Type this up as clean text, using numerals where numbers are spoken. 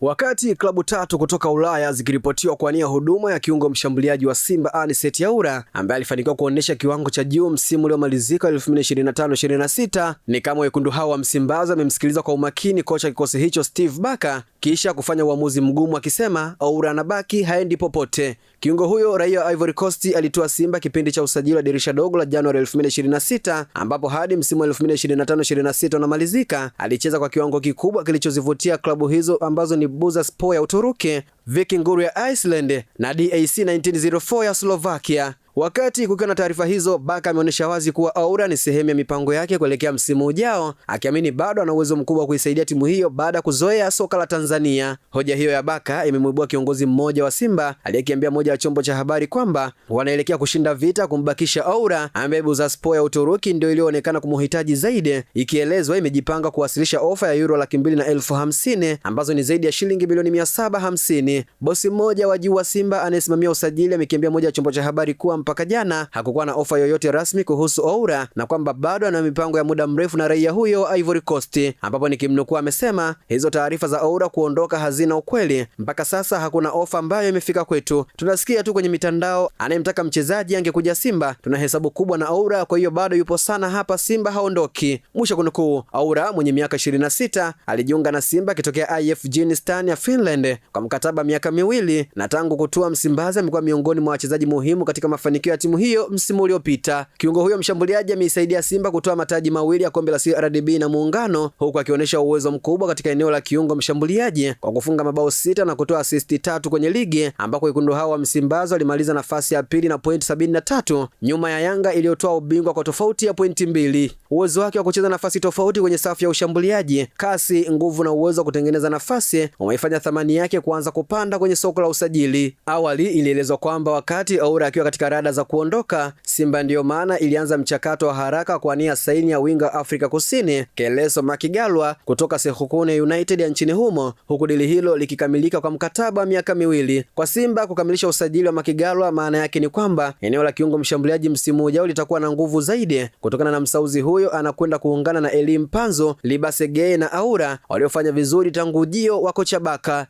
Wakati klabu tatu kutoka Ulaya zikiripotiwa kuwania huduma ya kiungo mshambuliaji wa Simba Anicet Yaura ambaye alifanikiwa kuonyesha kiwango cha juu msimu uliomalizika 2025-26, ni kama wekundu hao wa Msimbazi wamemsikiliza kwa umakini kocha kikosi hicho Steve Barker kisha kufanya uamuzi mgumu akisema Yaura anabaki, haendi popote. Kiungo huyo raia wa Ivory Coast alitoa Simba kipindi cha usajili wa dirisha dogo la Januari 2026, ambapo hadi msimu wa 2025-26 unamalizika alicheza kwa kiwango kikubwa kilichozivutia klabu hizo ambazo ni Bursaspor ya Uturuki, Viking Guru ya Iceland na DAC 1904 ya Slovakia. Wakati kukiwa na taarifa hizo, Barker ameonyesha wazi kuwa Yaura ni sehemu ya mipango yake kuelekea msimu ujao, akiamini bado ana uwezo mkubwa wa kuisaidia timu hiyo baada ya kuzoea soka la Tanzania. Hoja hiyo ya Barker imemwibua kiongozi mmoja wa Simba aliyekiambia moja ya chombo cha habari kwamba wanaelekea kushinda vita kumbakisha Yaura ambaye Bursaspor ya Uturuki ndio iliyoonekana kumhitaji zaidi, ikielezwa imejipanga kuwasilisha ofa ya euro 250,000 ambazo ni zaidi ya shilingi milioni 750. Bosi mmoja wa juu wa Simba anayesimamia usajili amekiambia moja ya chombo cha habari kuwa mpaka jana hakukuwa na ofa yoyote rasmi kuhusu Yaura na kwamba bado ana mipango ya muda mrefu na raia huyo Ivory Coast, ambapo nikimnukuu amesema hizo taarifa za Yaura kuondoka hazina ukweli. Mpaka sasa hakuna ofa ambayo imefika kwetu, tunasikia tu kwenye mitandao anayemtaka mchezaji angekuja Simba. Tuna hesabu kubwa na Yaura, kwa hiyo bado yupo sana hapa Simba, haondoki, mwisho kunukuu. Yaura mwenye miaka 26 alijiunga na Simba kitokea IFG Nistan ya Finland kwa mkataba miaka 2 na tangu kutua Msimbazi amekuwa miongoni mwa wachezaji muhimu katika mafanikio ya timu hiyo msimu uliopita. Kiungo huyo mshambuliaji ameisaidia Simba kutoa mataji 2 ya kombe la CRDB na Muungano, huku akionyesha uwezo mkubwa katika eneo la kiungo mshambuliaji kwa kufunga mabao 6 na kutoa assist 3 kwenye ligi, ambako wekundu hao wa Msimbazi walimaliza nafasi ya pili na pointi 73 nyuma ya Yanga iliyotoa ubingwa kwa tofauti ya pointi 2. Uwezo wake wa kucheza nafasi tofauti kwenye safu ya ushambuliaji, kasi, nguvu na uwezo wa kutengeneza nafasi umeifanya thamani yake kuanza kupanda kwenye soko la usajili. Awali ilielezwa kwamba wakati Yaura akiwa katika rada za kuondoka Simba, ndiyo maana ilianza mchakato wa haraka kwa nia saini ya winga Afrika Kusini Keleso Makigalwa kutoka Sekhukhune United ya nchini humo, huku dili hilo likikamilika kwa mkataba wa miaka 2. Kwa Simba kukamilisha usajili wa Makigalwa, maana yake ni kwamba eneo la kiungo mshambuliaji msimu ujao litakuwa na nguvu zaidi kutokana na msauzi huyo anakwenda kuungana na Elie Mpanzu, Libase Geye na Yaura waliofanya vizuri tangu ujio wa kocha Barker.